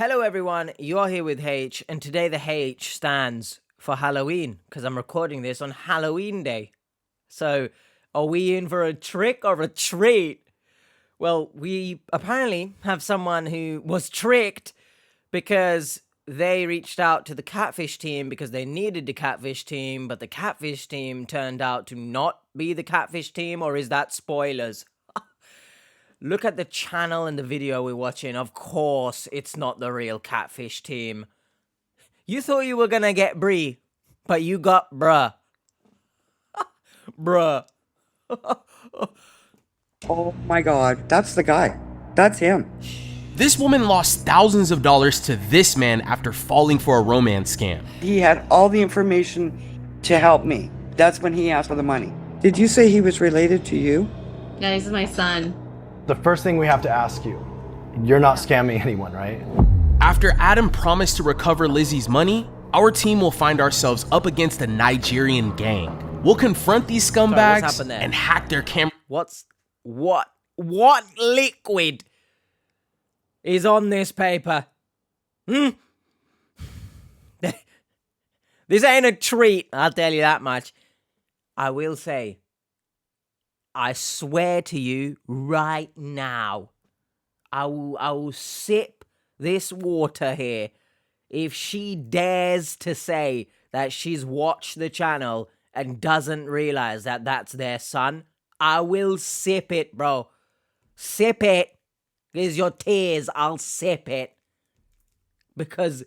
Hello everyone, you're here with H, and today the H stands for Halloween, because I'm recording this on Halloween Day. So, are we in for a trick or a treat? Well, we apparently have someone who was tricked because they reached out to the Catfish team because they needed the Catfish team, but the Catfish team turned out to not be the Catfish team, or is that spoilers? Look at the channel and the video we're watching. Of course, it's not the real Catfish team. You thought you were gonna get Bree, but you got bruh. Bruh. Oh my god, that's the guy. That's him. This woman lost thousands of dollars to this man after falling for a romance scam. He had all the information to help me. That's when he asked for the money. Did you say he was related to you? Yeah, he's my son. The first thing we have to ask you, you're not scamming anyone, right? After Adam promised to recover Lizzy's money, our team will find ourselves up against a Nigerian gang. We'll confront these scumbags happened there? and hack their camera. What liquid is on this paper? This ain't a treat, I'll tell you that much. I will say, I swear to you right now, I will sip this water here if she dares to say that she's watched the channel and doesn't realize that that's their son. I will sip it, bro. Sip it. Here's your tears. I'll sip it. Because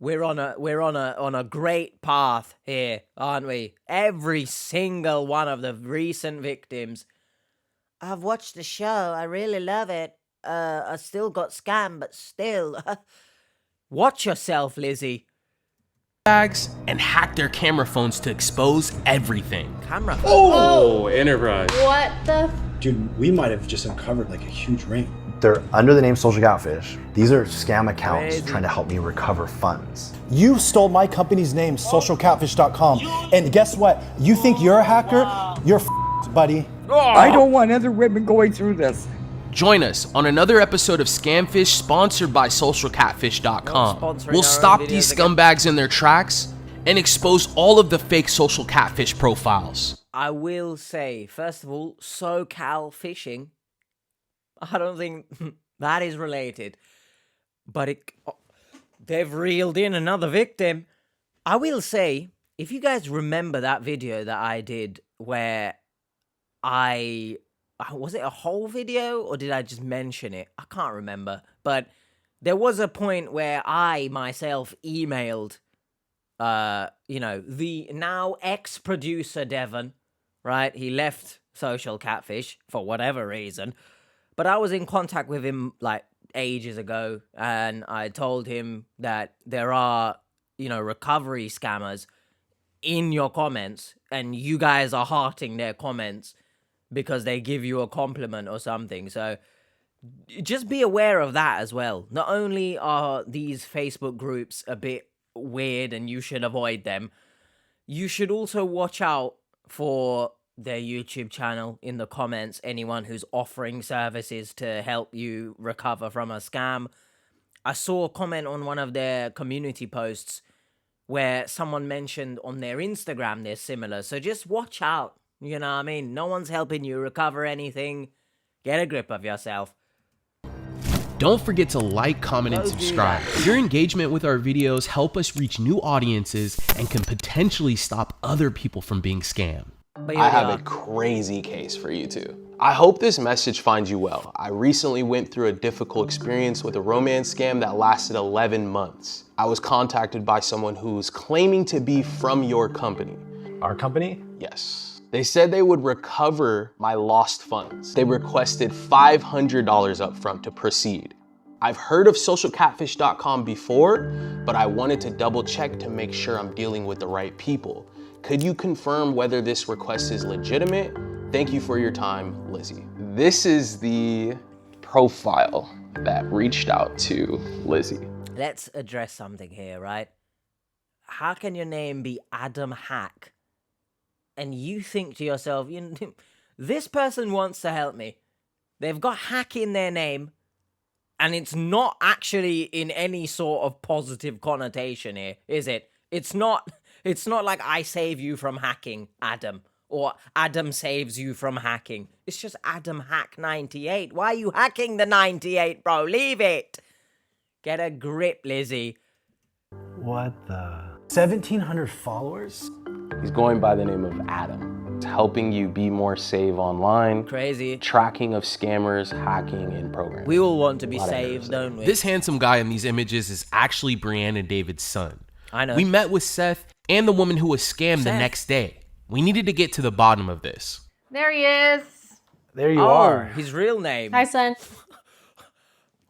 we're on a great path here, aren't we? Every single one of the recent victims. I've watched the show. I really love it. I still got scammed, but still. Watch yourself, Lizzy. bags and hack their camera phones to expose everything. Camera. Oh, Enterprise. What the? Dude, we might have just uncovered like a huge ring. They're under the name Social Catfish. These are scam accounts Crazy. trying to help me recover funds. You stole my company's name, socialcatfish.com. And guess what? You think you're a hacker? You're f***ed, buddy. I don't want other women going through this. Join us on another episode of Scamfish sponsored by socialcatfish.com. Not sponsoring We'll our stop own these videos again. scumbags in their tracks and expose all of the fake social catfish profiles. I will say, first of all, SoCal fishing. I don't think that is related. But they've reeled in another victim. I will say, if you guys remember that video that I did where was it a whole video or did I just mention it? I can't remember. But there was a point where I myself emailed, the now ex-producer Devon, right? He left Social Catfish for whatever reason. But I was in contact with him like ages ago, and I told him that there are, recovery scammers in your comments, and you guys are hearting their comments because they give you a compliment or something. So just be aware of that as well. Not only are these Facebook groups a bit weird and you should avoid them, you should also watch out for their YouTube channel in the comments, anyone who's offering services to help you recover from a scam. I saw a comment on one of their community posts where someone mentioned on their Instagram they're similar. So just watch out. You know what I mean? No one's helping you recover anything. Get a grip of yourself. Don't forget to like, comment, and Go do subscribe. that. Your engagement with our videos help us reach new audiences and can potentially stop other people from being scammed. But here I we have are. a crazy case for you two. I hope this message finds you well. I recently went through a difficult experience with a romance scam that lasted 11 months. I was contacted by someone who's claiming to be from your company. Our company? Yes. They said they would recover my lost funds. They requested $500 up front to proceed. I've heard of socialcatfish.com before, but I wanted to double check to make sure I'm dealing with the right people. Could you confirm whether this request is legitimate? Thank you for your time, Lizzy. This is the profile that reached out to Lizzy. Let's address something here, right? How can your name be Adam Hack? And you think to yourself, this person wants to help me. They've got Hack in their name. And it's not actually in any sort of positive connotation here, is it? It's not like I save you from hacking, Adam, or Adam saves you from hacking. It's just Adam Hack 98. Why are you hacking the 98, bro? Leave it. Get a grip, Lizzy. What the? 1,700 followers? He's going by the name of Adam. It's helping you be more safe online. Crazy. Tracking of scammers, hacking, and programming. We all want to be A lot of saved, errors don't we? This handsome guy in these images is actually Brianne and David's son. I know. We met with Seth and the woman who was scammed the Seth. next day. We needed to get to the bottom of this. There he is. There you Oh, are. his real name. Hi, son.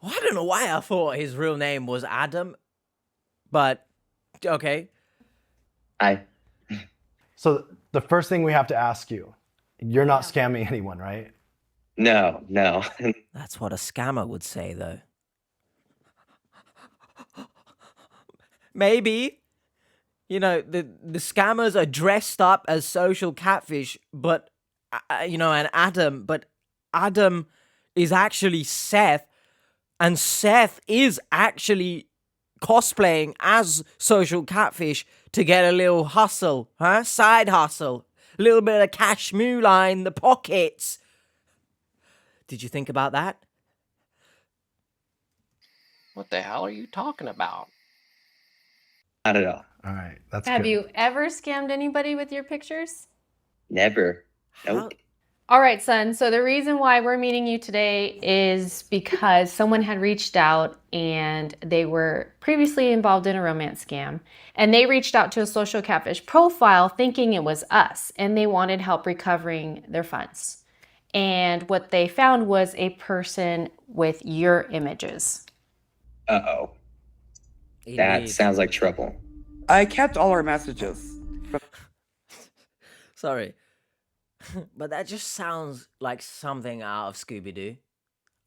I don't know why I thought his real name was Adam, but okay. Hi. So the first thing we have to ask you, you're not scamming anyone, right? No. That's what a scammer would say, though. Maybe. You know, the scammers are dressed up as social catfish, but, and Adam, but Adam is actually Seth, and Seth is actually cosplaying as social catfish to get a little hustle, huh? Side hustle. A little bit of cash moolah in the pockets. Did you think about that? What the hell are you talking about? Not at all. All right, that's Have good. you ever scammed anybody with your pictures? Never. Nope. All right, son. So the reason why we're meeting you today is because someone had reached out and they were previously involved in a romance scam. And they reached out to a social catfish profile thinking it was us and they wanted help recovering their funds. And what they found was a person with your images. Uh-oh. That Indeed. sounds like trouble. I kept all our messages. Sorry. But that just sounds like something out of Scooby-Doo.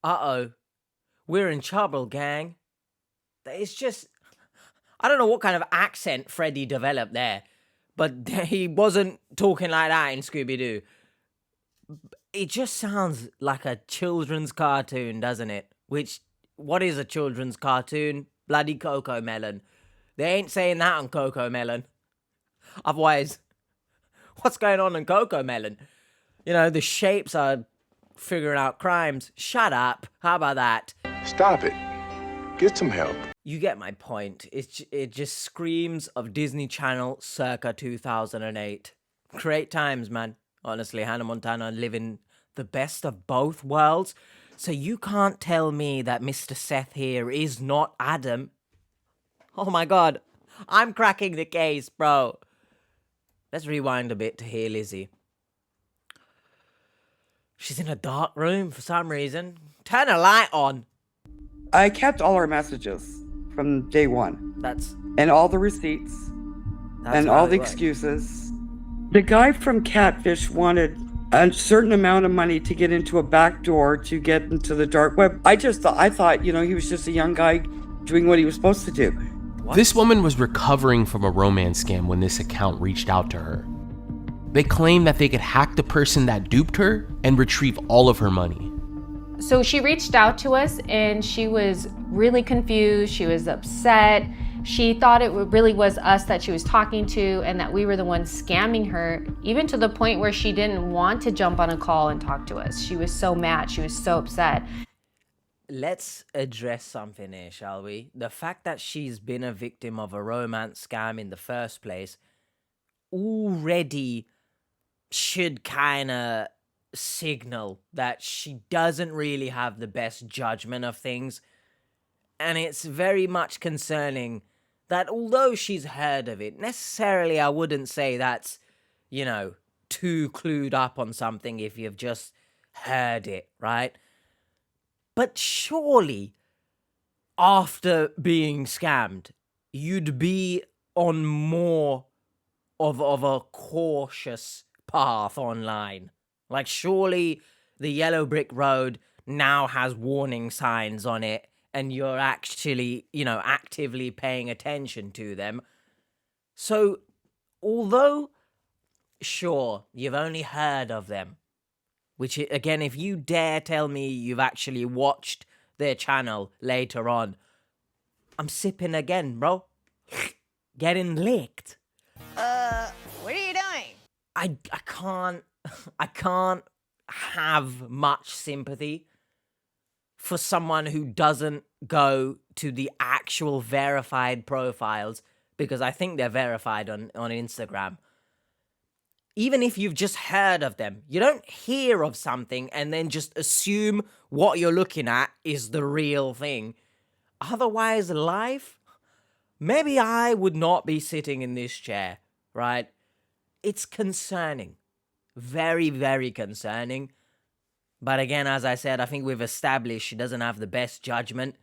Uh-oh. We're in trouble, gang. It's just... I don't know what kind of accent Freddy developed there, but he wasn't talking like that in Scooby-Doo. It just sounds like a children's cartoon, doesn't it? Which, what is a children's cartoon? Bloody Coco Melon. They ain't saying that on Coco Melon. Otherwise, what's going on in Coco Melon? You know, the shapes are figuring out crimes. Shut up. How about that? Stop it. Get some help. You get my point. It just screams of Disney Channel circa 2008. Great times, man. Honestly, Hannah Montana living the best of both worlds. So you can't tell me that Mr. Seth here is not Adam. Oh my god. I'm cracking the case, bro. Let's rewind a bit to hear Lizzy. She's in a dark room for some reason. Turn a light on. I kept all our messages from day one. That's And all the receipts. And how all it the works. excuses. The guy from Catfish wanted a certain amount of money to get into a back door to get into the dark web. I thought, he was just a young guy doing what he was supposed to do. What? This woman was recovering from a romance scam when this account reached out to her. They claimed that they could hack the person that duped her and retrieve all of her money. So she reached out to us and she was really confused. She was upset. She thought it really was us that she was talking to and that we were the ones scamming her, even to the point where she didn't want to jump on a call and talk to us. She was so mad. She was so upset. Let's address something here, shall we? The fact that she's been a victim of a romance scam in the first place already should kind of signal that she doesn't really have the best judgment of things. And it's very much concerning that although she's heard of it, necessarily I wouldn't say that's, too clued up on something if you've just heard it, right? But surely, after being scammed, you'd be on more of a cautious path online. Like, surely the yellow brick road now has warning signs on it, and you're actually, actively paying attention to them. So, although, sure, you've only heard of them, which, again, if you dare tell me you've actually watched their channel later on. I'm sipping again, bro. Getting licked. What are you doing? I can't have much sympathy for someone who doesn't go to the actual verified profiles, because I think they're verified on Instagram. Even if you've just heard of them, you don't hear of something and then just assume what you're looking at is the real thing. Otherwise, life, maybe I would not be sitting in this chair, right? It's concerning. Very, very concerning. But again, as I said, I think we've established she doesn't have the best judgment.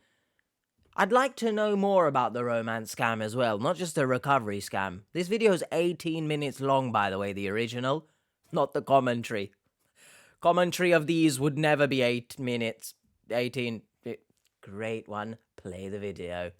I'd like to know more about the romance scam as well, not just the recovery scam. This video is 18 minutes long, by the way, the original, not the commentary. Commentary of these would never be 8 minutes. 18. Great one. Play the video.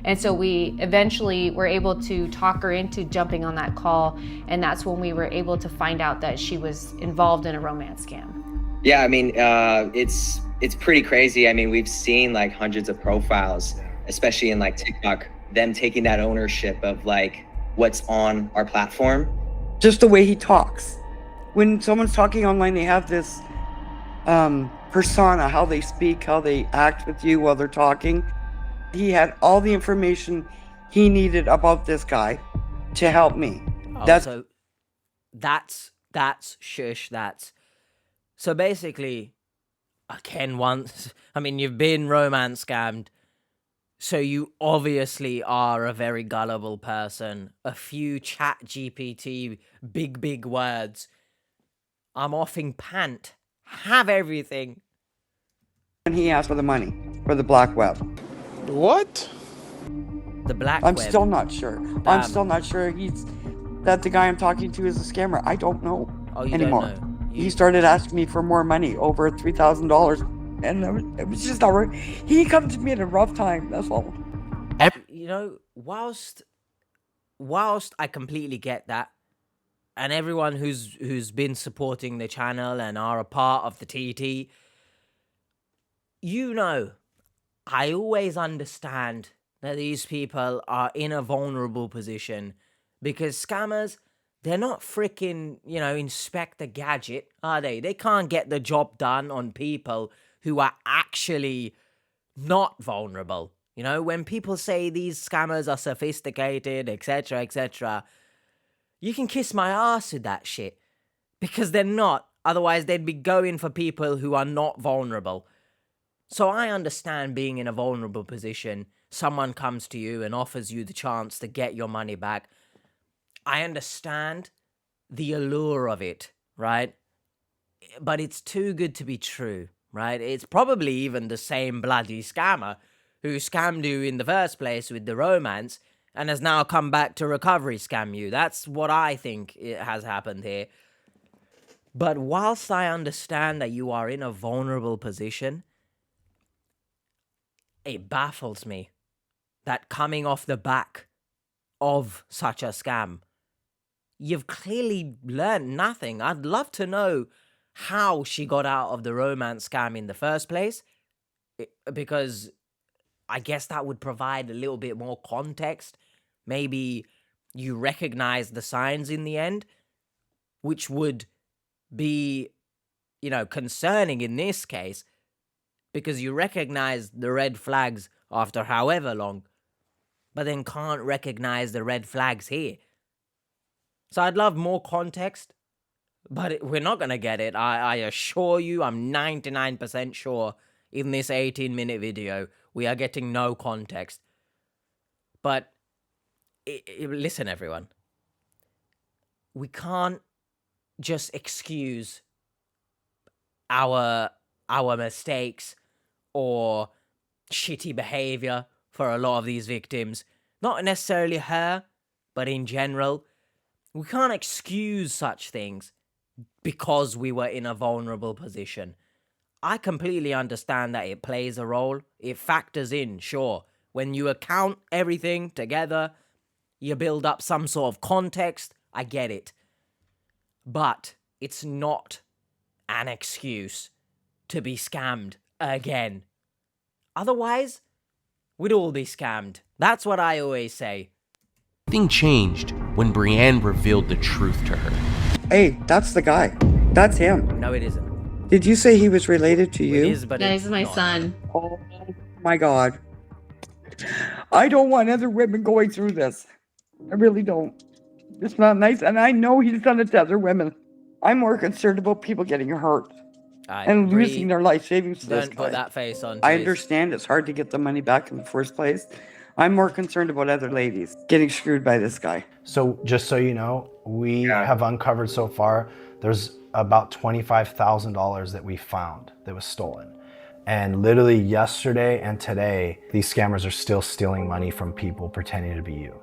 And so we eventually were able to talk her into jumping on that call, and that's when we were able to find out that she was involved in a romance scam. Yeah, I mean, it's pretty crazy. I mean, we've seen like hundreds of profiles, especially in like TikTok, them taking that ownership of like what's on our platform. Just the way he talks. When someone's talking online, they have this persona, how they speak, how they act with you while they're talking. He had all the information he needed about this guy to help me. That's shush, that's... So basically, again, you've been romance scammed, so you obviously are a very gullible person. A few chat GPT, big words. I'm offing pant. Have everything. And he asked for the money, for the black web. What? The black I'm web. still not sure. I'm still not sure that the guy I'm talking to is a scammer. I don't know anymore. Don't know. He started asking me for more money, over $3,000, and it was just not right. He come to me at a rough time. That's all. You know, whilst I completely get that, and everyone who's been supporting the channel and are a part of the TT, you know, I always understand that these people are in a vulnerable position, because scammers, they're not freaking, Inspector Gadget, are they? They can't get the job done on people who are actually not vulnerable. You know, when people say these scammers are sophisticated, etc., etc., you can kiss my ass with that shit, because they're not. Otherwise, they'd be going for people who are not vulnerable. So I understand being in a vulnerable position. Someone comes to you and offers you the chance to get your money back. I understand the allure of it, right? But it's too good to be true, right? It's probably even the same bloody scammer who scammed you in the first place with the romance and has now come back to recovery scam you. That's what I think has happened here. But whilst I understand that you are in a vulnerable position, it baffles me that coming off the back of such a scam, you've clearly learned nothing. I'd love to know how she got out of the romance scam in the first place, because I guess that would provide a little bit more context. Maybe you recognize the signs in the end, which would be, concerning in this case, because you recognize the red flags after however long, but then can't recognize the red flags here. So I'd love more context, but we're not going to get it. I assure you, I'm 99% sure in this 18-minute video, we are getting no context. But listen, everyone. We can't just excuse our mistakes or shitty behavior for a lot of these victims. Not necessarily her, but in general. We can't excuse such things because we were in a vulnerable position. I completely understand that it plays a role. It factors in, sure. When you account everything together, you build up some sort of context. I get it. But it's not an excuse to be scammed again. Otherwise, we'd all be scammed. That's what I always say. Everything changed when Brienne revealed the truth to her. Hey, that's the guy. That's him. No, it isn't. Did you say he was related to you? It is, but Yeah, it's he's my not. son. Oh my God. I don't want other women going through this. I really don't. It's not nice. And I know he's done it to other women. I'm more concerned about people getting hurt and losing their life savings to this Don't guy. put that face on, I please. understand it's hard to get the money back in the first place. I'm more concerned about other ladies getting screwed by this guy. So just so you know, we have uncovered so far, there's about $25,000 that we found that was stolen. And literally yesterday and today, these scammers are still stealing money from people pretending to be you.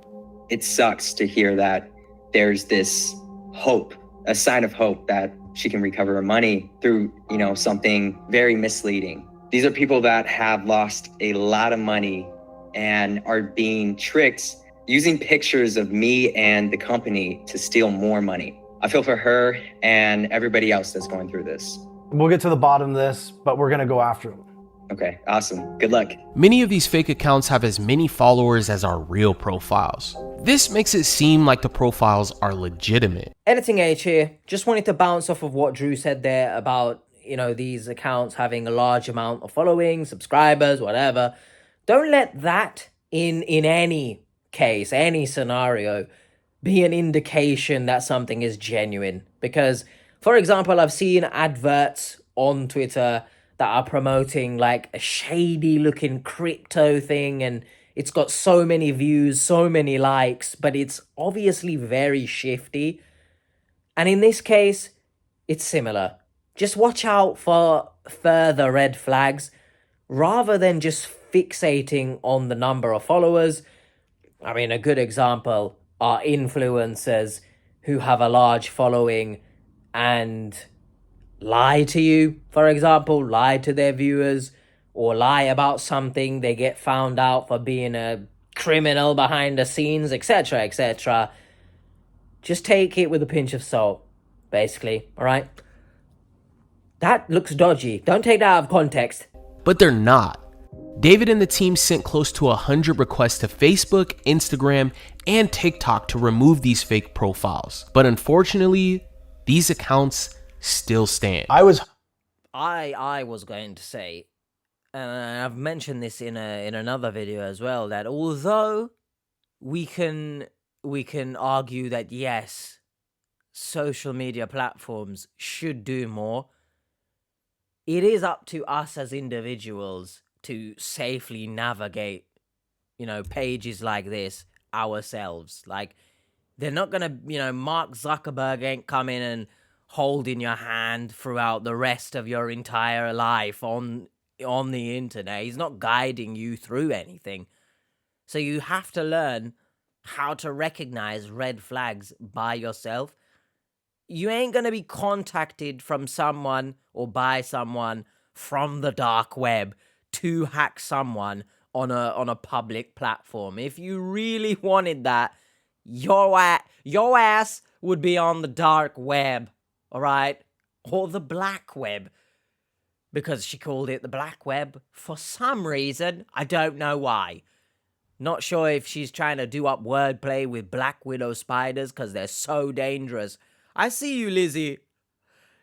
It sucks to hear that there's this hope, a sign of hope that she can recover her money through, something very misleading. These are people that have lost a lot of money and are being tricked using pictures of me and the company to steal more money. I feel for her and everybody else that's going through this. We'll get to the bottom of this, but we're gonna go after them. Okay, awesome. Good luck. Many of these fake accounts have as many followers as our real profiles. This makes it seem like the profiles are legitimate. Editing H here. Just wanted to bounce off of what Drew said there about, these accounts having a large amount of following, subscribers, whatever. Don't let that in any case, any scenario, be an indication that something is genuine. Because, for example, I've seen adverts on Twitter that are promoting like a shady looking crypto thing, and it's got so many views, so many likes, but it's obviously very shifty. And in this case, it's similar. Just watch out for further red flags rather than just fixating on the number of followers. I mean, a good example are influencers who have a large following and lie to you, for example, lie to their viewers, or lie about something, they get found out for being a criminal behind the scenes, etc., etc. Just take it with a pinch of salt, basically, all right? That looks dodgy. Don't take that out of context. But they're not. David and the team sent close to 100 requests to Facebook, Instagram, and TikTok to remove these fake profiles. But unfortunately, these accounts still stand. I was going to say, and I've mentioned this in another video as well, that although we can argue that yes, social media platforms should do more, it is up to us as individuals to safely navigate, pages like this ourselves. Like, they're not gonna, Mark Zuckerberg ain't coming and holding your hand throughout the rest of your entire life on the internet. He's not guiding you through anything. So you have to learn how to recognize red flags by yourself. You ain't gonna be contacted from someone or by someone from the dark web to hack someone on a public platform. If you really wanted that, your ass would be on the dark web, all right? Or the black web. Because she called it the black web for some reason. I don't know why. Not sure if she's trying to do up wordplay with black widow spiders because they're so dangerous. I see you, Lizzy.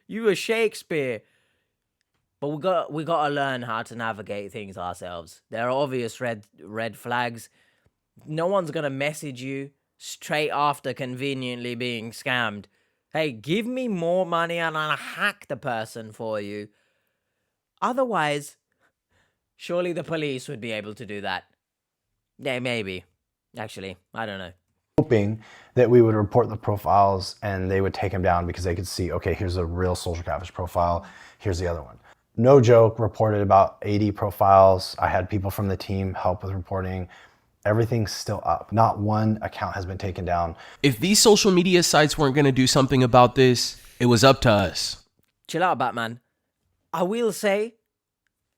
You were Shakespeare. But we got to learn how to navigate things ourselves. There are obvious red flags. No one's going to message you straight after conveniently being scammed. Hey, give me more money and I'll hack the person for you. Otherwise, surely the police would be able to do that. Yeah, maybe. Actually, I don't know. Hoping that we would report the profiles and they would take them down because they could see, okay, here's a real Social Catfish profile. Here's the other one. No joke, reported about 80 profiles. I had people from the team help with reporting. Everything's still up. Not one account has been taken down. If these social media sites weren't going to do something about this, it was up to us. Chill out, Batman. I will say,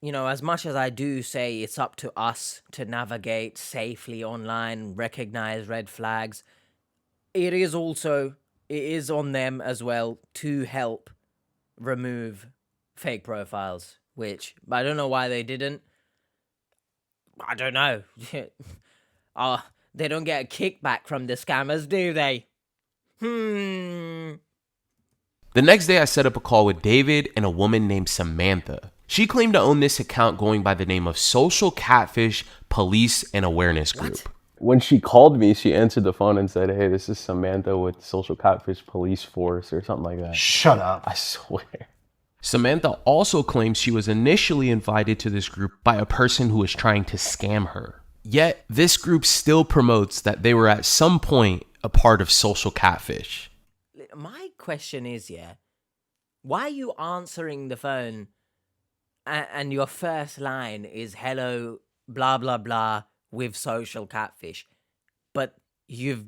as much as I do say it's up to us to navigate safely online, recognize red flags, it is on them as well to help remove fake profiles, which I don't know why they didn't. I don't know. They don't get a kickback from the scammers, do they? The next day, I set up a call with David and a woman named Samantha. She claimed to own this account going by the name of Social Catfish Police and Awareness Group. What? When she called me, she answered the phone and said, "Hey, this is Samantha with Social Catfish Police Force," or something like that. Shut up. I swear. Samantha also claims she was initially invited to this group by a person who was trying to scam her. Yet, this group still promotes that they were at some point a part of Social Catfish. My question is, why are you answering the phone and your first line is hello, blah, blah, blah, with Social Catfish? But you've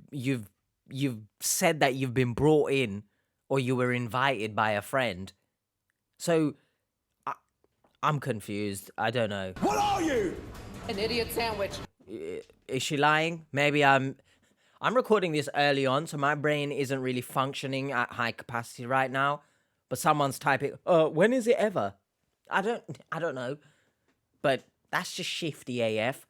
said that you've been brought in or you were invited by a friend. So, I'm confused. I don't know. What are you? An idiot sandwich. Is she lying? Maybe I'm recording this early on, so my brain isn't really functioning at high capacity right now. But someone's typing, when is it ever? I don't know. But that's just shifty AF.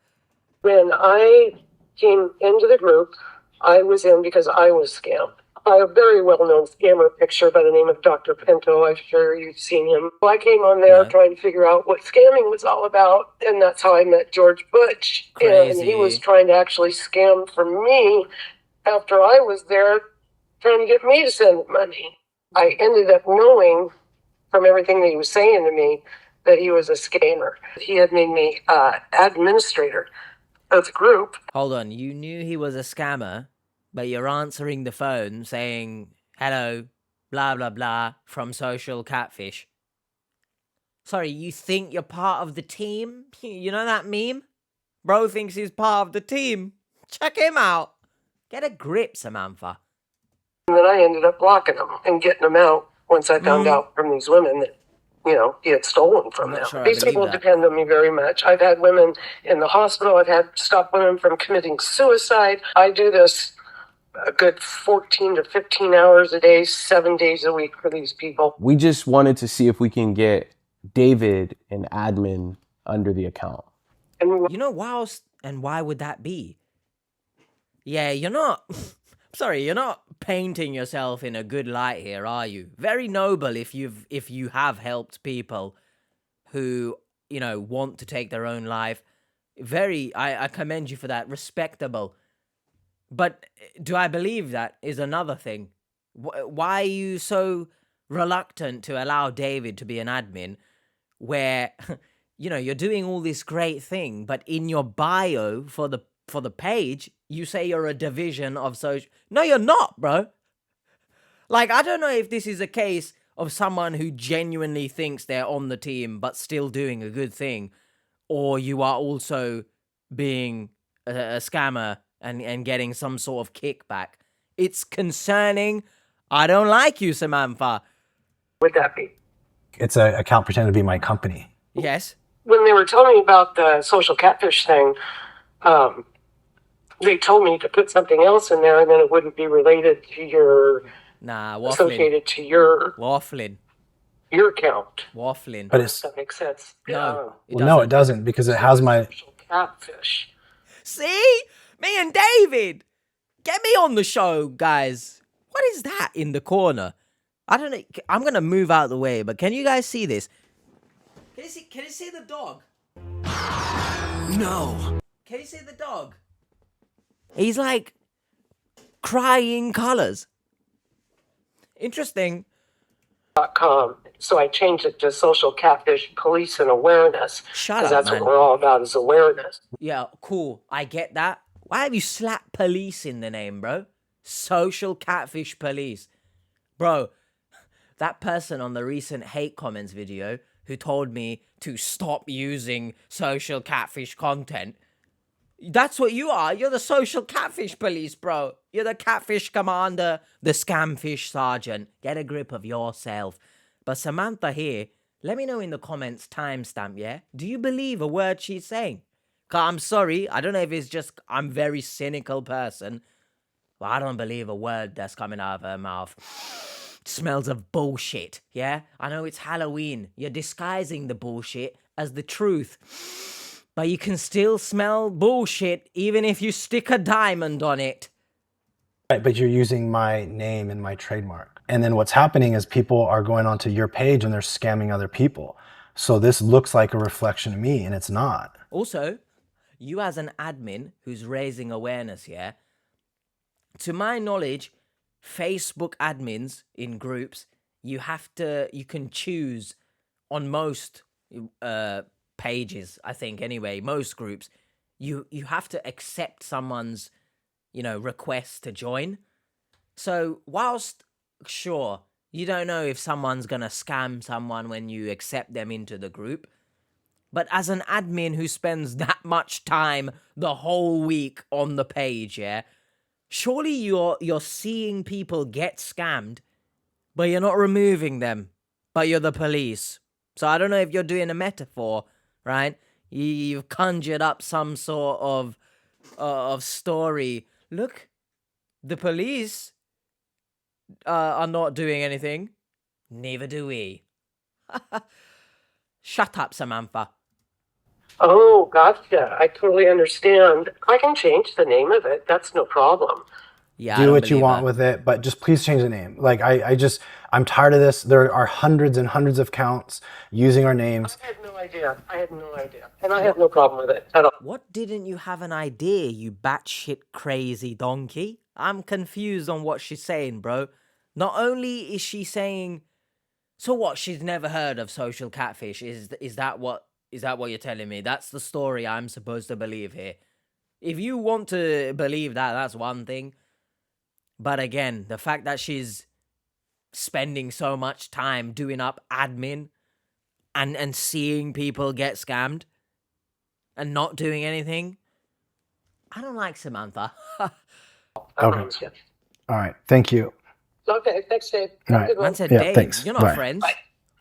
When I came into the group, I was in because I was scammed. A very well-known scammer picture by the name of Dr. Pinto. I'm sure you've seen him. I came on there trying to figure out what scamming was all about, and that's how I met George Butch. Crazy. And he was trying to actually scam from me after I was there, trying to get me to send money. I ended up knowing from everything that he was saying to me that he was a scammer. He had made me administrator of the group. Hold on, you knew he was a scammer, but you're answering the phone saying, hello, blah, blah, blah, from Social Catfish. Sorry, you think you're part of the team? You know that meme? Bro thinks he's part of the team. Check him out. Get a grip, Samantha. And then I ended up blocking him and getting him out once I found out from these women that, he had stolen from them. Sure These people depend on me very much. I've had women in the hospital. I've had stopped women from committing suicide. I do this a good 14 to 15 hours a day, 7 days a week for these people. We just wanted to see if we can get David an admin under the account. And why would that be? Yeah, you're not painting yourself in a good light here, are you? Very noble if you have helped people who, want to take their own life. I commend you for that. Respectable. But do I believe that is another thing? Why are you so reluctant to allow David to be an admin where, you're doing all this great thing, but in your bio for the page, you say you're a division of social... No, you're not, bro. Like, I don't know if this is a case of someone who genuinely thinks they're on the team but still doing a good thing, or you are also being a scammer and getting some sort of kickback. It's concerning. I don't like you, Samantha. Would that be? It's an account pretending to be my company. Yes. When they were telling me about the Social Catfish thing, they told me to put something else in there and then it wouldn't be related to your... Waffling. Associated to your... Waffling. Your account. Waffling. But it's... That makes sense. No. it doesn't, because it has my... Social Catfish. See? Me and David. Get me on the show, guys. What is that in the corner? I don't know. I'm going to move out of the way, but can you guys see this? Can you see the dog? No. Can you see the dog? He's like crying colors. Interesting. .com. So I changed it to Social Catfish Police and Awareness. Shut up, because that's man. what we're all about, is awareness. Yeah, cool. I get that. Why have you slapped police in the name, bro? Social Catfish Police. Bro, that person on the recent hate comments video who told me to stop using Social Catfish content, that's what you are. You're the Social Catfish Police, bro. You're the Catfish Commander, the Scamfish Sergeant. Get a grip of yourself. But Samantha here, let me know in the comments timestamp, yeah? Do you believe a word she's saying? 'Cause I'm sorry, I don't know if it's just I'm a very cynical person, but I don't believe a word that's coming out of her mouth. It smells of bullshit, yeah? I know it's Halloween. You're disguising the bullshit as the truth. but you can still smell bullshit even if you stick a diamond on it. Right, but you're using my name and my trademark. And then what's happening is people are going onto your page and they're scamming other people. So this looks like a reflection of me, and it's not. Also, you as an admin who's raising awareness here, to my knowledge, Facebook admins in groups, you can choose on most pages, I think anyway, most groups, you have to accept someone's, request to join. So whilst, sure, you don't know if someone's gonna scam someone when you accept them into the group, but as an admin who spends that much time the whole week on the page, yeah, surely you're seeing people get scammed, but you're not removing them, but you're the police. So I don't know if you're doing a metaphor, right? You've conjured up some sort of story. Look, the police are not doing anything. Neither do we. Shut up, Samantha. Oh, gotcha. I totally understand. I can change the name of it. That's no problem. Yeah, Do what you want with it, but just please change the name. Like, I'm tired of this. There are hundreds and hundreds of accounts using our names. I had no idea. And I have no problem with it at all. What didn't you have an idea, you batshit crazy donkey? I'm confused on what she's saying, bro. Not only is she saying, so what? She's never heard of Social Catfish. Is that what you're telling me? That's the story I'm supposed to believe here. If you want to believe that, that's one thing. But again, the fact that she's spending so much time doing up admin and seeing people get scammed and not doing anything, I don't like Samantha. Okay. All right. Thank you. Okay, thanks, Dave. All right. Man said, Yeah, Dave, thanks. you're not Bye. friends.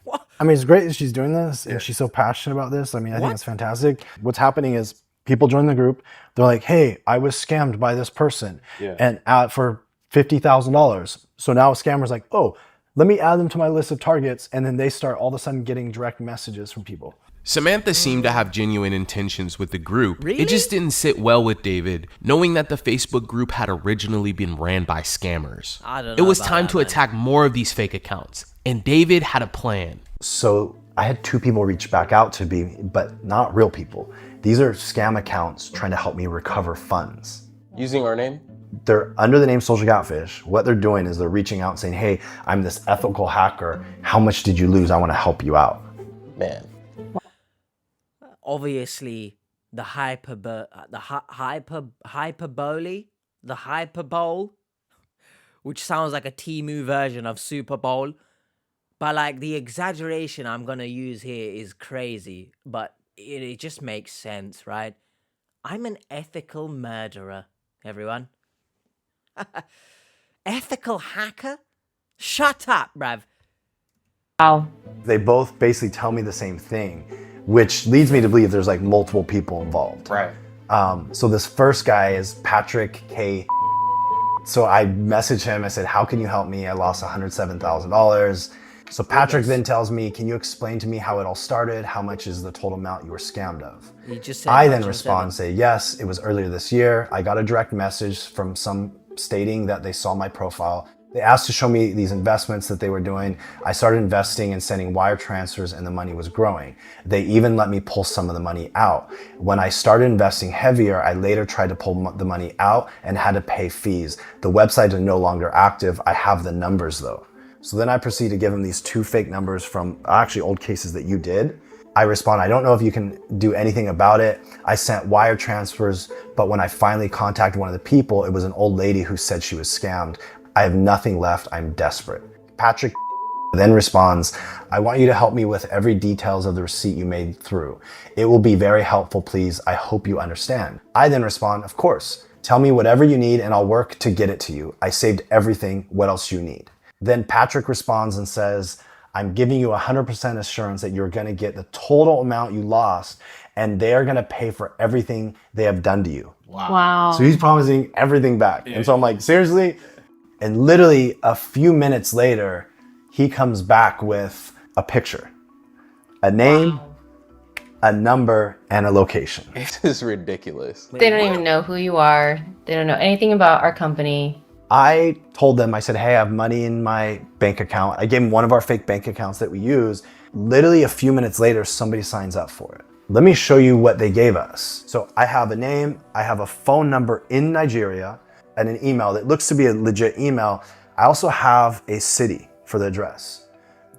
What? I mean, it's great that she's doing this and she's so passionate about this. I mean, I think it's fantastic. What's happening is people join the group. They're like, hey, I was scammed by this person and for $50,000. So now a scammer's like, oh, let me add them to my list of targets. And then they start all of a sudden getting direct messages from people. Samantha seemed to have genuine intentions with the group. Really? It just didn't sit well with David, knowing that the Facebook group had originally been ran by scammers. I don't It know was about time that, to man. attack more of these fake accounts, and David had a plan. So I had 2 people reach back out to me, but not real people. These are scam accounts trying to help me recover funds. Using our name? They're under the name Social Catfish. What they're doing is they're reaching out and saying, hey, I'm this ethical hacker. How much did you lose? I want to help you out. Man. Obviously, the hyperbole, which sounds like a Temu version of Super Bowl. But like the exaggeration I'm gonna use here is crazy, but it just makes sense, right? I'm an ethical murderer, everyone. Ethical hacker? Shut up, bruv. Wow. They both basically tell me the same thing, which leads me to believe there's like multiple people involved. Right. So this first guy is Patrick K. So I messaged him. I said, how can you help me? I lost $107,000. So Patrick then tells me, can you explain to me how it all started? How much is the total amount you were scammed of? He just said I then 107. respond and say, yes, it was earlier this year. I got a direct message from some stating that they saw my profile. They asked to show me these investments that they were doing. I started investing and sending wire transfers, and the money was growing. They even let me pull some of the money out. When I started investing heavier, I later tried to pull the money out and had to pay fees. The website is no longer active. I have the numbers though. So then I proceed to give him these 2 fake numbers from actually old cases that you did. I respond, I don't know if you can do anything about it. I sent wire transfers, but when I finally contacted one of the people, it was an old lady who said she was scammed. I have nothing left. I'm desperate. Patrick then responds, I want you to help me with every details of the receipt you made through. It will be very helpful, please. I hope you understand. I then respond, of course. Tell me whatever you need and I'll work to get it to you. I saved everything. What else you need? Then Patrick responds and says, I'm giving you 100% assurance that you're going to get the total amount you lost and they are going to pay for everything they have done to you. Wow. So he's promising everything back. And so I'm like, seriously? And literally a few minutes later, he comes back with a picture, a name, a number, and a location. This is ridiculous. They don't even know who you are. They don't know anything about our company. I told them, I said, hey, I have money in my bank account. I gave them one of our fake bank accounts that we use. Literally a few minutes later, somebody signs up for it. Let me show you what they gave us. So I have a name, I have a phone number in Nigeria, and an email that looks to be a legit email. I also have a city for the address.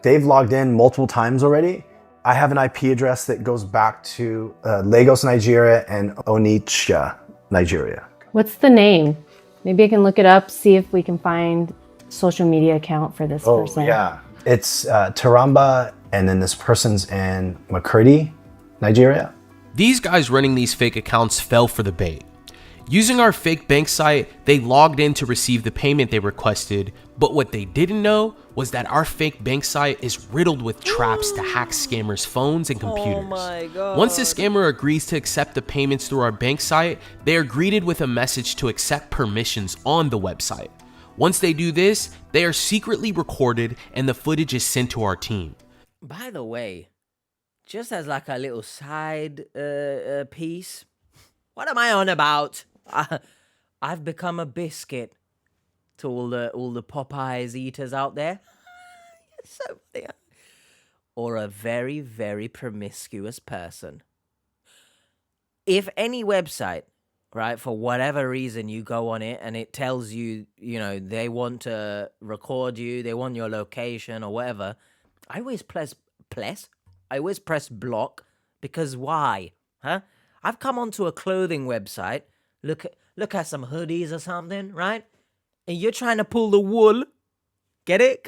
They've logged in multiple times already. I have an IP address that goes back to Lagos, Nigeria, and Onitsha, Nigeria. What's the name? Maybe I can look it up, see if we can find social media account for this person. Oh, yeah. It's Taramba, and then this person's in Makurdi, Nigeria. These guys running these fake accounts fell for the bait. Using our fake bank site, they logged in to receive the payment they requested, but what they didn't know was that our fake bank site is riddled with traps to hack scammers' phones and computers. Oh my God. Once the scammer agrees to accept the payments through our bank site, they are greeted with a message to accept permissions on the website. Once they do this, they are secretly recorded and the footage is sent to our team. By the way, just as like a little side piece, what am I on about? I've become a biscuit to all the Popeyes eaters out there. It's so funny. Or a very, very promiscuous person. If any website, right, for whatever reason you go on it and it tells you, you know, they want to record you, they want your location or whatever, I always press block, because why? Huh? I've come onto a clothing website, look at some hoodies or something, right? And you're trying to pull the wool. Get it?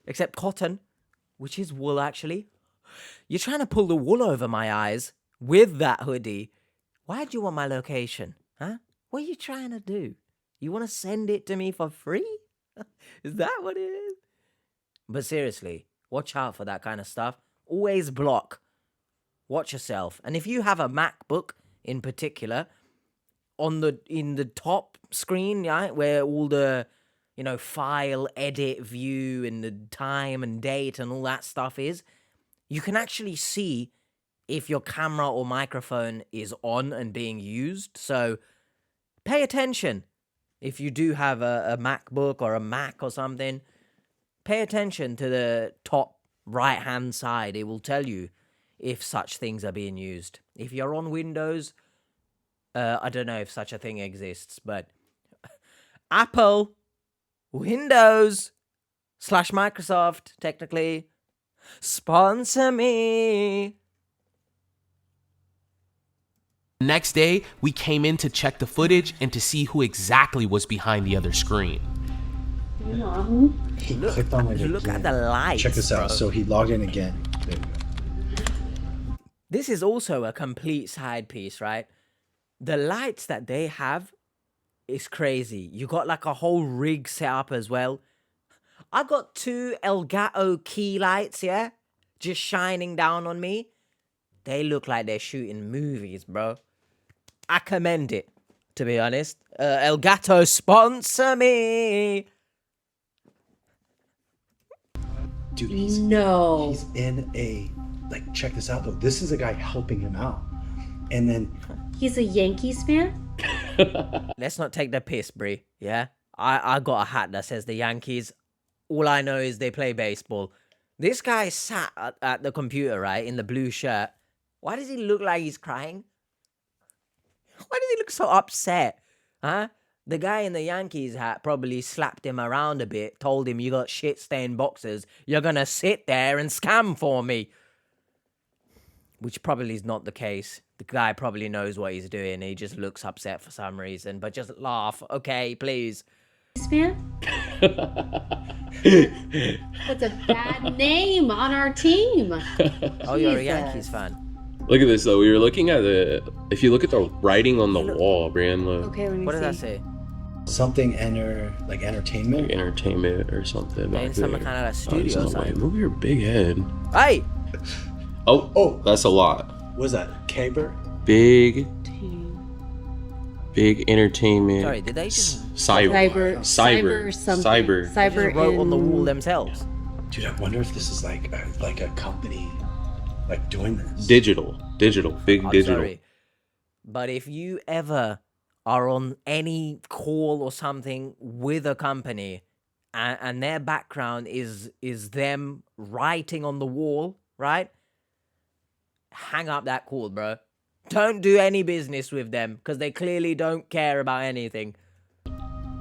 Except cotton, which is wool actually. You're trying to pull the wool over my eyes with that hoodie. Why do you want my location? Huh? What are you trying to do? You want to send it to me for free? Is that what it is? But seriously, watch out for that kind of stuff. Always block. Watch yourself. And if you have a MacBook in particular, in the top screen, right, where all the, you know, file, edit, view, and the time and date and all that stuff is, you can actually see if your camera or microphone is on and being used. So pay attention. If you do have a MacBook or a Mac or something, pay attention to the top right-hand side. It will tell you if such things are being used. If you're on Windows, I don't know if such a thing exists, but Apple, Windows, /Microsoft, technically, sponsor me. The next day, we came in to check the footage and to see who exactly was behind the other screen. He clicked on it Look again. at the lights. Check this out. Bro. So he logged in again. There we go. This is also a complete side piece, right? The lights that they have is crazy. You got like a whole rig set up as well. I got 2 Elgato key lights, yeah? Just shining down on me. They look like they're shooting movies, bro. I commend it, to be honest. Elgato, sponsor me. Dude, he's in a, like, check this out though. This is a guy helping him out. And then He's a Yankees fan? Let's not take the piss, Brie, yeah? I got a hat that says the Yankees. All I know is they play baseball. This guy sat at the computer, right, in the blue shirt. Why does he look like he's crying? Why does he look so upset? Huh? The guy in the Yankees hat probably slapped him around a bit, told him, you got shit-stained boxers, you're gonna sit there and scam for me. Which probably is not the case. The guy probably knows what he's doing. He just looks upset for some reason. But just laugh, okay, please. Fan? That's a bad name on our team. Oh, you're a Yankees fan. Look at this though. We were looking at if you look at the writing on the wall, Brian, look. Okay, let me What see. does that say? something entertainment. Like entertainment or something. In some kind of a studio or something. Move your big head. Hey! Oh, that's a lot. What is that? Caber? Big entertainment. Sorry, did they just Cyber something. Cyber. Cyber wrote on the in- wall themselves? Dude, I wonder if this is like a company like doing this. Digital. Digital, big I'm digital. sorry. But if you ever are on any call or something with a company and their background is them writing on the wall, right? Hang up that call, bro. Don't do any business with them because they clearly don't care about anything.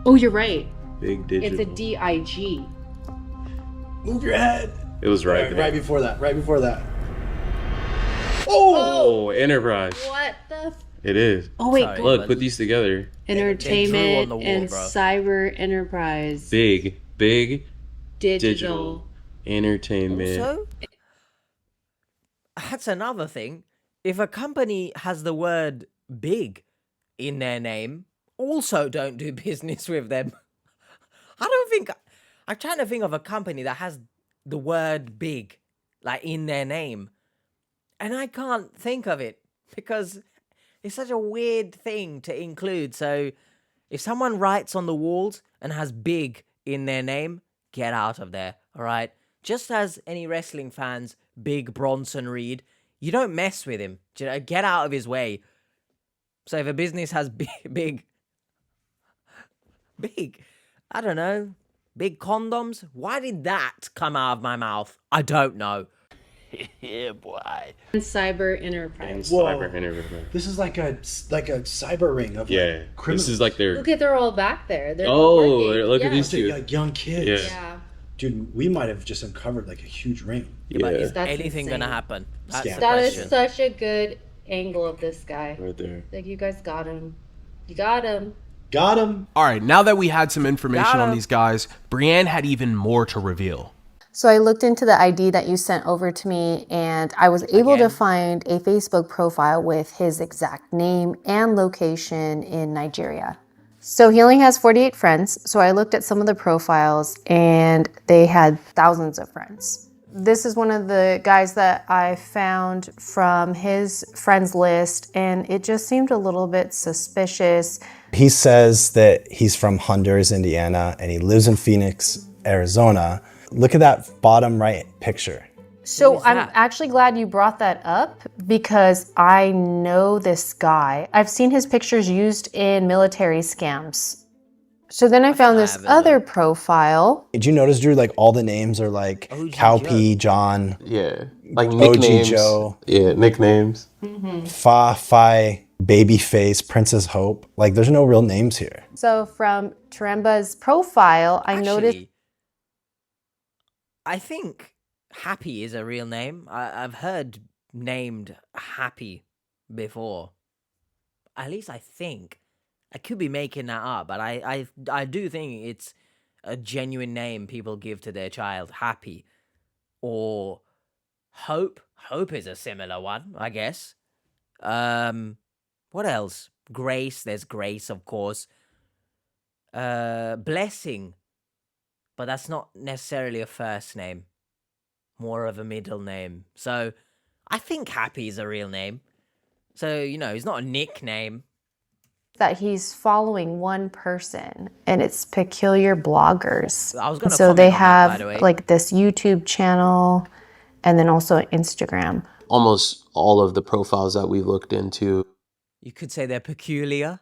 Oh, you're right. Big digital. It's a DIG. Move your head. It was right there. Right before that. Right before that. Oh, Enterprise. What the? It is. Oh wait, Sorry. Look, put these together. entertainment the wall, and bro. cyber enterprise. Big Digital. entertainment. Also, that's another thing. If a company has the word big in their name, also don't do business with them. I'm trying to think of a company that has the word big, like, in their name. And I can't think of it because it's such a weird thing to include. So if someone writes on the walls and has big in their name, get out of there, all right? Just as any wrestling fans, Big Bronson Reed, you don't mess with him. Get out of his way. So if a business has big, I don't know, big condoms, why did that come out of my mouth? I don't know. Yeah, boy. And cyber enterprise. Whoa. Cyber enterprise. This is like a cyber ring of Yeah, like criminals. this is like their. Look at, they're all back there. They're Oh, working. look at Yeah. these two. Like young kids. Yeah. Yeah. Dude, we might have just uncovered like a huge ring. Yeah, but is That's anything insane. gonna happen? That's Scam. the That is question. such a good angle of this guy. Right there. Like, you guys got him. You got him. Got him. All right, now that we had some information Got on 'em. these guys, Brienne had even more to reveal. So I looked into the ID that you sent over to me, and I was able to find a Facebook profile with his exact name and location in Nigeria. So he only has 48 friends. So I looked at some of the profiles, and they had thousands of friends. This is one of the guys that I found from his friends list, and it just seemed a little bit suspicious. He says that he's from Honduras, Indiana, and he lives in Phoenix, Arizona. Look at that bottom right picture. So is I'm that? actually glad you brought that up because I know this guy. I've seen his pictures used in military scams. So then I found this haven't, other profile. Did you notice, Drew, like all the names are like OG Cowpea, John, Yeah, like OG nicknames. Joe, Yeah, nicknames. Fa, Fi, Babyface, Princess Hope. Like there's no real names here. So from Taremba's profile, I noticed. Actually, I think Happy is a real name. I've heard named Happy before. At least I think. I could be making that up, but I do think it's a genuine name people give to their child. Happy. Or Hope. Hope is a similar one, I guess. What else? Grace. There's Grace, of course. Blessing. But that's not necessarily a first name. More of a middle name. So I think Happy is a real name. So, it's not a nickname. that he's following one person, and it's Peculiar Bloggers. I was gonna So they comment on that, by have the way. like this YouTube channel, and then also Instagram. Almost all of the profiles that we've looked into, You could say they're peculiar.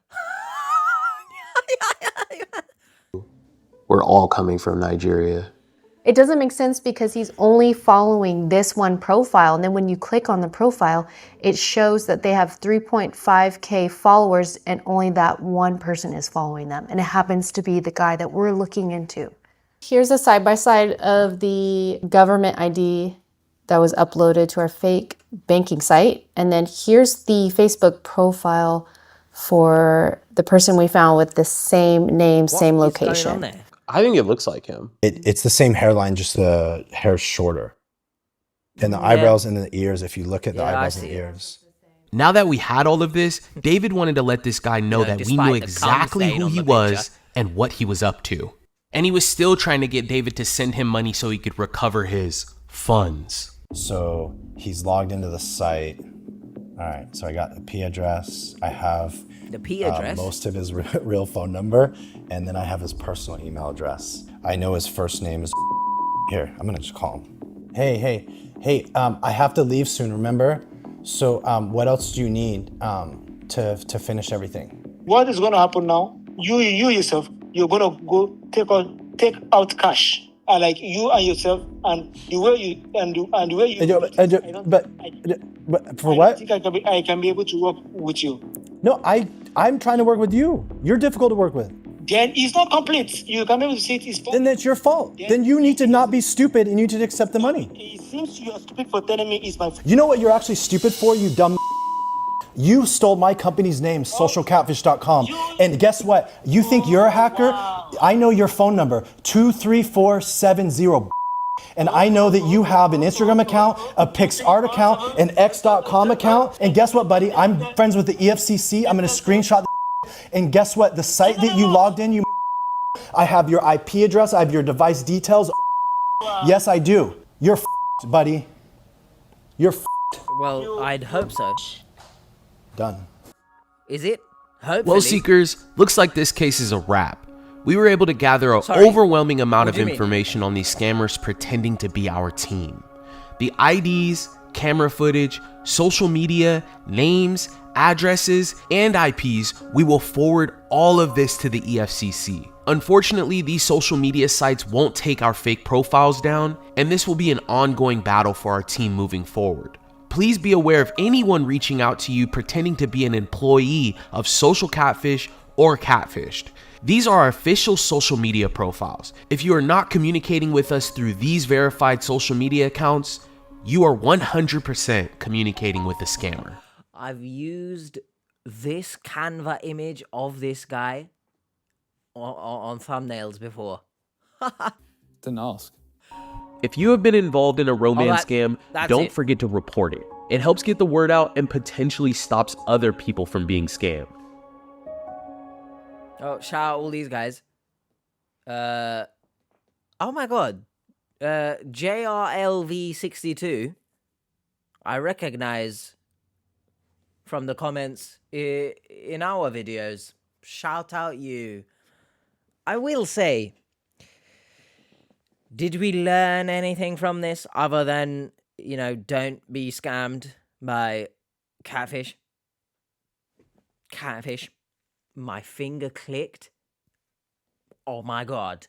were all coming from Nigeria. It doesn't make sense because he's only following this one profile. And then when you click on the profile, it shows that they have 3.5K followers and only that one person is following them. And it happens to be the guy that we're looking into. Here's a side-by-side of the government ID that was uploaded to our fake banking site. And then here's the Facebook profile for the person we found with the same name, same What is going location. on there? I think it looks like him. It's the same hairline, just the hair's shorter. And the eyebrows and the ears, if you look at the Yeah, I eyebrows and see the it. ears. Now that we had all of this, David wanted to let this guy know that we despite knew the cum exactly stain who on he the was picture. and what he was up to. And he was still trying to get David to send him money so he could recover his funds. So he's logged into the site. All right, so I got the P address. I have The P address? most of his real phone number, and then I have his personal email address. I know his first name is here. I'm gonna just call him. Hey, I have to leave soon. Remember? So what else do you need to finish everything? What is going to happen now? You yourself, you're going to go take out cash. Like you and yourself, and the way you But for what? I think I can be able to work with you. No, I'm trying to work with you. You're difficult to work with. Then it's not complete. You can be able to say it's Then that's your fault. Then you need to not be stupid and you need to accept the money. It seems you're stupid for telling me it's my fault. You know what you're actually stupid for, you dumb. You stole my company's name, socialcatfish.com. And guess what? You think you're a hacker? I know your phone number, 23470. And I know that you have an Instagram account, a PixArt account, an X.com account. And guess what, buddy? I'm friends with the EFCC. I'm going to screenshot the and guess what? The site that you logged in, you I have your IP address. I have your device details. Yes, I do. You're buddy. You're Well, I'd hope so. Done. Is it? Hopefully. Well, Seekers, looks like this case is a wrap. We were able to gather an overwhelming amount of information on these scammers pretending to be our team. The IDs, camera footage, social media, names, addresses, and IPs, we will forward all of this to the EFCC. Unfortunately, these social media sites won't take our fake profiles down, and this will be an ongoing battle for our team moving forward. Please be aware of anyone reaching out to you pretending to be an employee of Social Catfish or Catfished. These are our official social media profiles. If you are not communicating with us through these verified social media accounts, you are 100% communicating with a scammer. I've used this Canva image of this guy on thumbnails before. Didn't ask. If you have been involved in a romance scam, don't forget to report it. It helps get the word out and potentially stops other people from being scammed. Oh, shout out all these guys. Oh my god. JRLV62. I recognize from the comments in our videos. Shout out you. I will say, did we learn anything from this other than, you know, don't be scammed by catfish? Catfish. My finger clicked. Oh my god.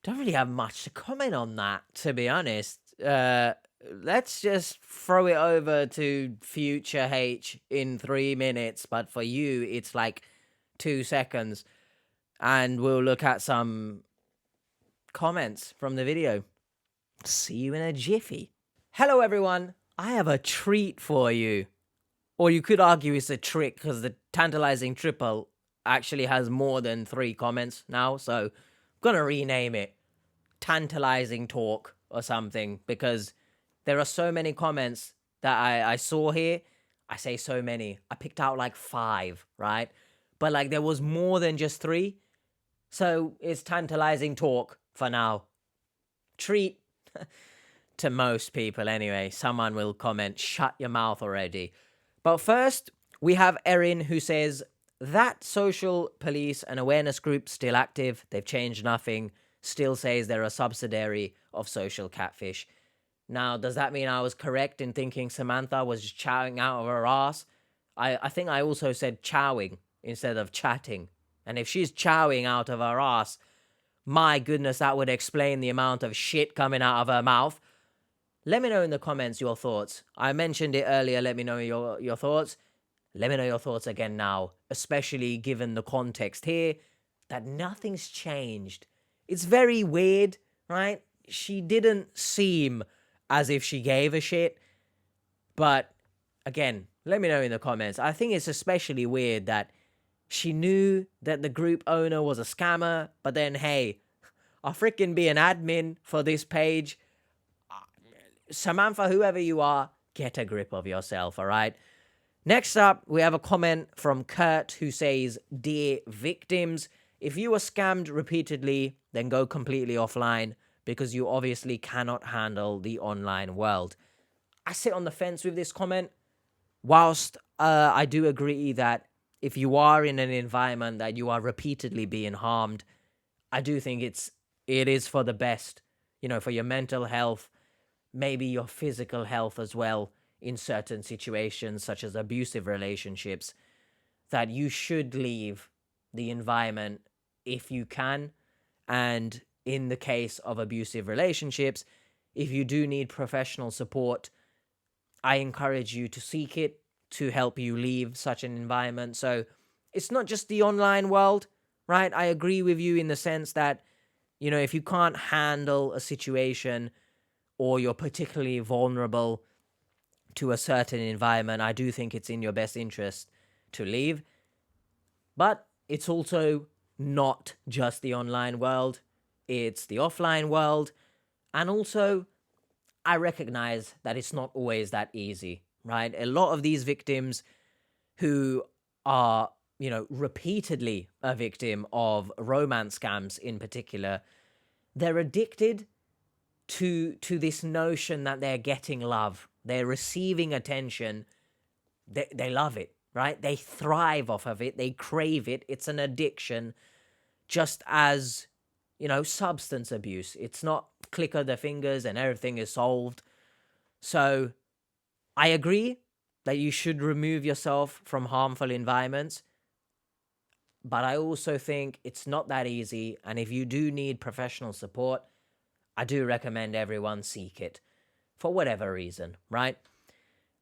Don't really have much to comment on that, to be honest. Let's just throw it over to Future H in 3 minutes, but for you, it's like 2 seconds. And we'll look at some comments from the video. See you in a jiffy. Hello, everyone. I have a treat for you. Or you could argue it's a trick because the tantalizing triple actually has more than 3 comments now. So I'm going to rename it Tantalizing Talk or something because there are so many comments that I saw here. I say so many. I picked out like 5, right? But like there was more than just 3. So it's Tantalizing Talk for now. Treat to most people anyway. Someone will comment, shut your mouth already. But first, we have Erin who says, that social police and awareness group still active. They've changed nothing. Still says they're a subsidiary of Social Catfish. Now, does that mean I was correct in thinking Samantha was just chowing out of her ass? I think I also said chowing instead of chatting. And if she's chowing out of her ass, my goodness, that would explain the amount of shit coming out of her mouth. Let me know in the comments your thoughts. I mentioned it earlier. Let me know your thoughts. Let me know your thoughts again now, especially given the context here that nothing's changed. It's very weird, right? She didn't seem as if she gave a shit. But again, let me know in the comments. I think it's especially weird that she knew that the group owner was a scammer, but then, hey, I'll freaking be an admin for this page. Samantha, whoever you are, get a grip of yourself, all right? Next up, we have a comment from Kurt who says, Dear victims, if you were scammed repeatedly, then go completely offline because you obviously cannot handle the online world. I sit on the fence with this comment. Whilst I do agree that if you are in an environment that you are repeatedly being harmed, I do think it is for the best, you know, for your mental health, maybe your physical health as well. in certain situations, such as abusive relationships, that you should leave the environment if you can. And in the case of abusive relationships, if you do need professional support, I encourage you to seek it to help you leave such an environment. So it's not just the online world, right? I agree with you in the sense that, you know, if you can't handle a situation or you're particularly vulnerable to a certain environment, I do think it's in your best interest to leave. But it's also not just the online world, it's the offline world. And also, I recognize that it's not always that easy, right? A lot of these victims who are, you know, repeatedly a victim of romance scams in particular, they're addicted to this notion that they're getting love, they're receiving attention, they love it, right? They thrive off of it, they crave it. It's an addiction, just as, you know, substance abuse. It's not click of the fingers and everything is solved. So I agree that you should remove yourself from harmful environments, but I also think it's not that easy. And if you do need professional support, I do recommend everyone seek it for whatever reason, right?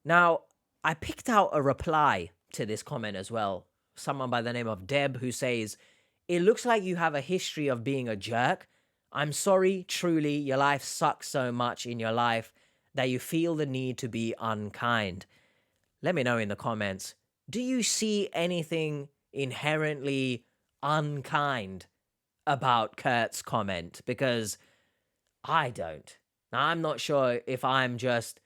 Now, I picked out a reply to this comment as well. Someone by the name of Deb, who says, "It looks like you have a history of being a jerk. I'm sorry, truly, your life sucks so much in your life that you feel the need to be unkind." Let me know in the comments, do you see anything inherently unkind about Kurt's comment? Because I don't. Now, I'm not sure if I'm just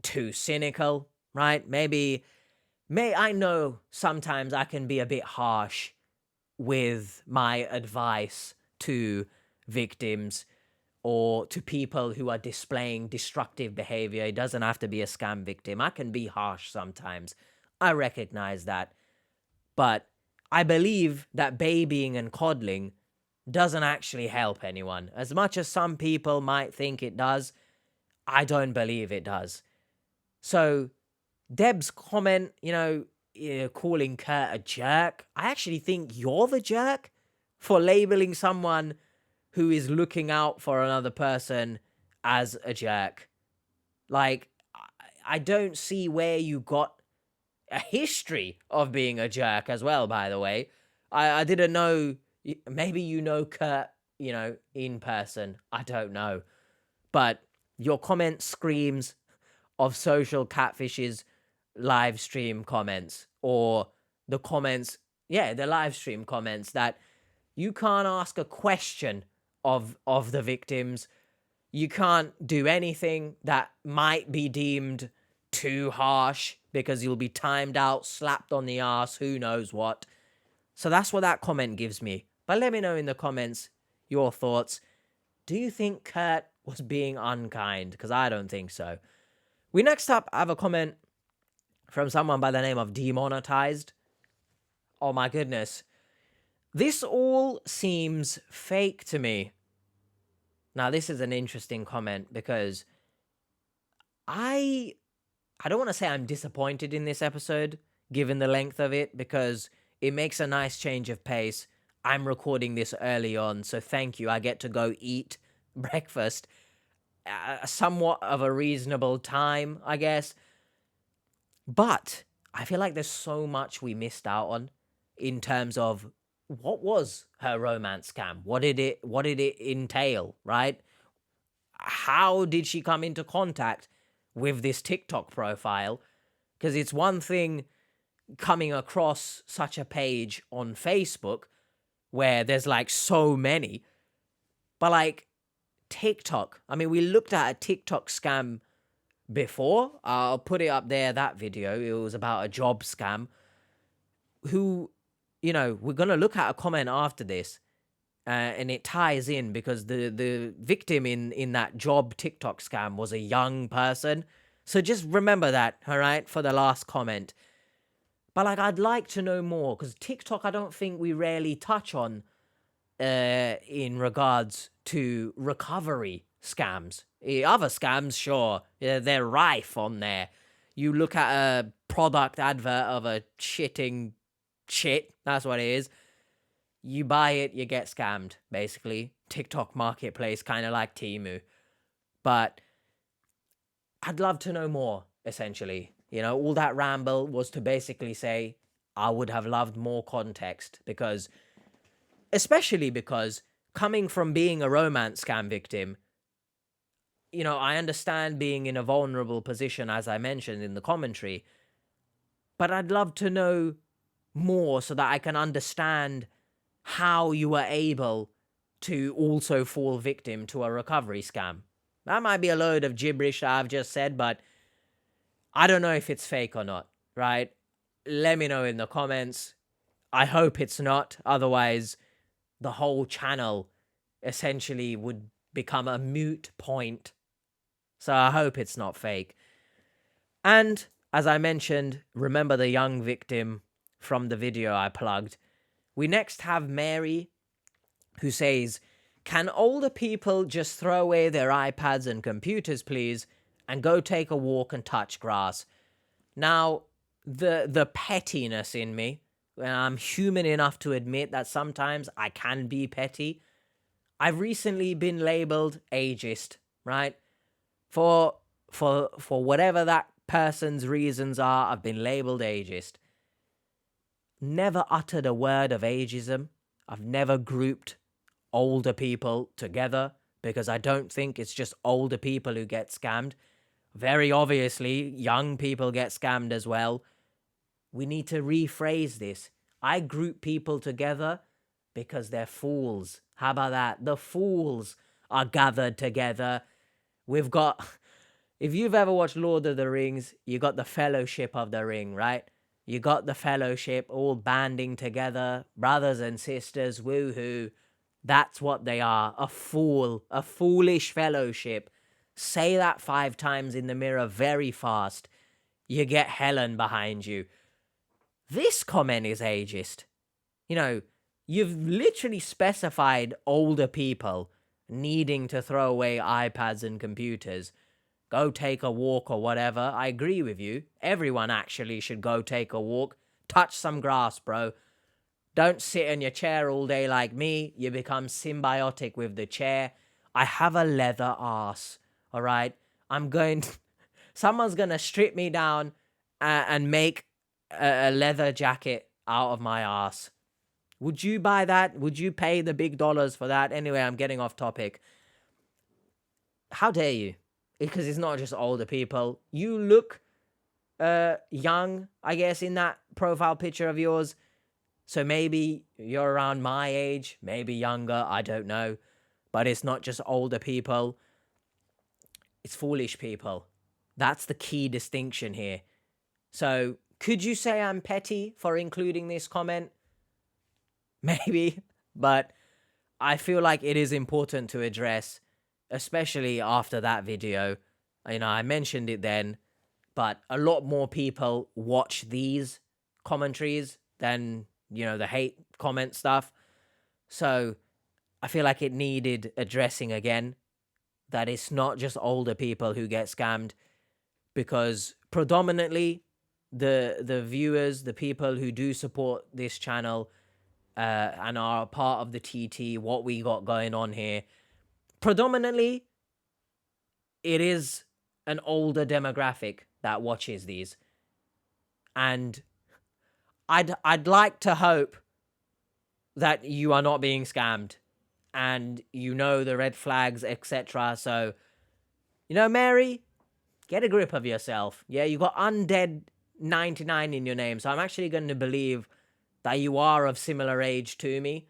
too cynical, right? I know sometimes I can be a bit harsh with my advice to victims or to people who are displaying destructive behavior. It doesn't have to be a scam victim. I can be harsh sometimes. I recognize that. But I believe that babying and coddling doesn't actually help anyone. As much as some people might think it does, I don't believe it does. So Deb's comment, calling Kurt a jerk, I actually think you're the jerk for labeling someone who is looking out for another person as a jerk. Like, I don't see where you got a history of being a jerk as well, by the way. I didn't know, maybe you know Kurt, in person. I don't know. But your comment screams of Social Catfish's live stream comments, or the comments, the live stream comments, that you can't ask a question of the victims. You can't do anything that might be deemed too harsh because you'll be timed out, slapped on the ass, who knows what. So that's what that comment gives me. But let me know in the comments your thoughts. Do you think Kurt was being unkind? Because I don't think so. We next up have a comment from someone by the name of Demonetized. Oh my goodness. This all seems fake to me. Now, this is an interesting comment because I don't want to say I'm disappointed in this episode, given the length of it, because it makes a nice change of pace. I'm recording this early on, so thank you. I get to go eat breakfast somewhat of a reasonable time, I guess. But I feel like there's so much we missed out on in terms of what was her romance scam? What did it entail, right? How did she come into contact with this TikTok profile? Because it's one thing coming across such a page on Facebook where there's like so many, but like TikTok, I mean, we looked at a TikTok scam before. I'll put it up there, that video. It was about a job scam. Who, we're going to look at a comment after this, and it ties in because the victim in that job TikTok scam was a young person. So just remember that, all right, for the last comment. But like, I'd like to know more, because TikTok, I don't think we rarely touch on in regards to recovery scams. Other scams, sure, they're rife on there. You look at a product advert of a shitting shit, that's what it is. You buy it, you get scammed, basically. TikTok marketplace, kind of like Temu. But I'd love to know more, essentially. You know, all that ramble was to basically say I would have loved more context, because, especially because coming from being a romance scam victim, you know, I understand being in a vulnerable position, as I mentioned in the commentary, but I'd love to know more so that I can understand how you were able to also fall victim to a recovery scam. That might be a load of gibberish that I've just said, but I don't know if it's fake or not, right? Let me know in the comments. I hope it's not. Otherwise, the whole channel essentially would become a moot point. So I hope it's not fake. And as I mentioned, remember the young victim from the video I plugged. We next have Mary, who says, "Can older people just throw away their iPads and computers, please, and go take a walk and touch grass?" Now, the pettiness in me, when I'm human enough to admit that sometimes I can be petty, I've recently been labeled ageist, right? For whatever that person's reasons are, I've been labeled ageist. Never uttered a word of ageism. I've never grouped older people together, because I don't think it's just older people who get scammed. Very obviously, young people get scammed as well. We need to rephrase this. I group people together because they're fools. How about that? The fools are gathered together. We've got, if you've ever watched Lord of the Rings, you got the Fellowship of the Ring, right? You got the Fellowship all banding together, brothers and sisters, woohoo. That's what they are, a fool, a foolish fellowship. Say that 5 times in the mirror very fast. You get Helen behind you. This comment is ageist. You know, you've literally specified older people needing to throw away iPads and computers. Go take a walk or whatever. I agree with you. Everyone actually should go take a walk. Touch some grass, bro. Don't sit in your chair all day like me. You become symbiotic with the chair. I have a leather ass, all right? Someone's going to strip me down and make a leather jacket out of my ass. Would you buy that? Would you pay the big dollars for that? Anyway, I'm getting off topic. How dare you? Because it's not just older people. You look young, I guess, in that profile picture of yours. So maybe you're around my age, maybe younger, I don't know. But it's not just older people. It's foolish people. That's the key distinction here. So could you say I'm petty for including this comment? Maybe. But I feel like it is important to address, especially after that video. You know, I mentioned it then, but a lot more people watch these commentaries than, you know, the hate comment stuff. So I feel like it needed addressing again, that it's not just older people who get scammed, because predominantly the viewers, the people who do support this channel and are part of the TT, what we got going on here, predominantly it is an older demographic that watches these. And I'd like to hope that you are not being scammed and you know the red flags, etc. So, you know, Mary, get a grip of yourself. Yeah, you got undead 99 in your name, so I'm actually going to believe that you are of similar age to me.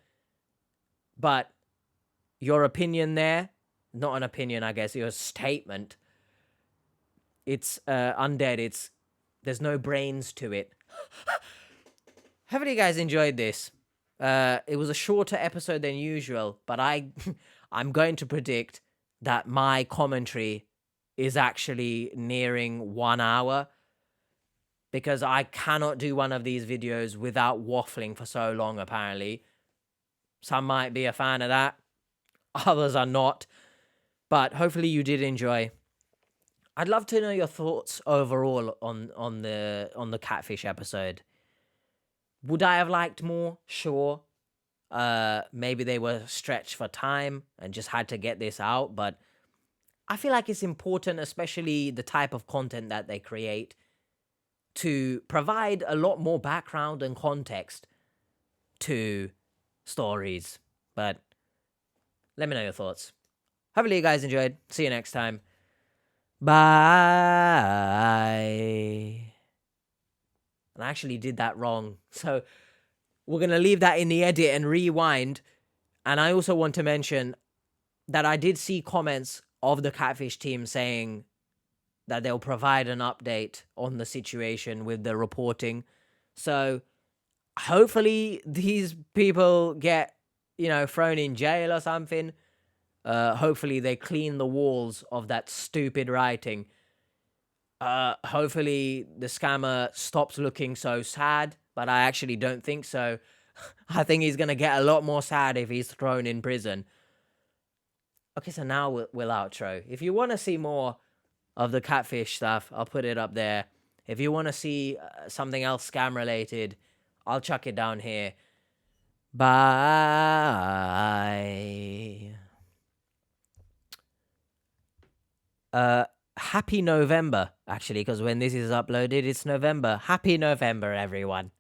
But your opinion there, not an opinion, I guess, your statement, it's undead. There's no brains to it. Hopefully you guys enjoyed this. It was a shorter episode than usual, but I'm going to predict that my commentary is actually nearing 1 hour, because I cannot do one of these videos without waffling for so long, apparently. Some might be a fan of that, others are not. But hopefully you did enjoy. I'd love to know your thoughts overall on the catfish episode. Would I have liked more? Sure. Maybe they were stretched for time and just had to get this out, but I feel like it's important, especially the type of content that they create, to provide a lot more background and context to stories. But let me know your thoughts. Hopefully you guys enjoyed. See you next time. Bye. And I actually did that wrong. So we're going to leave that in the edit and rewind. And I also want to mention that I did see comments of the Catfish team saying that they'll provide an update on the situation with the reporting. So hopefully these people get, thrown in jail or something. Hopefully they clean the walls of that stupid writing. Hopefully the scammer stops looking so sad, but I actually don't think so. I think he's going to get a lot more sad if he's thrown in prison. Okay, so now we'll outro. If you want to see more of the catfish stuff, I'll put it up there. If you want to see something else scam related, I'll chuck it down here. Bye. Happy November, actually, because when this is uploaded, it's November. Happy November, everyone.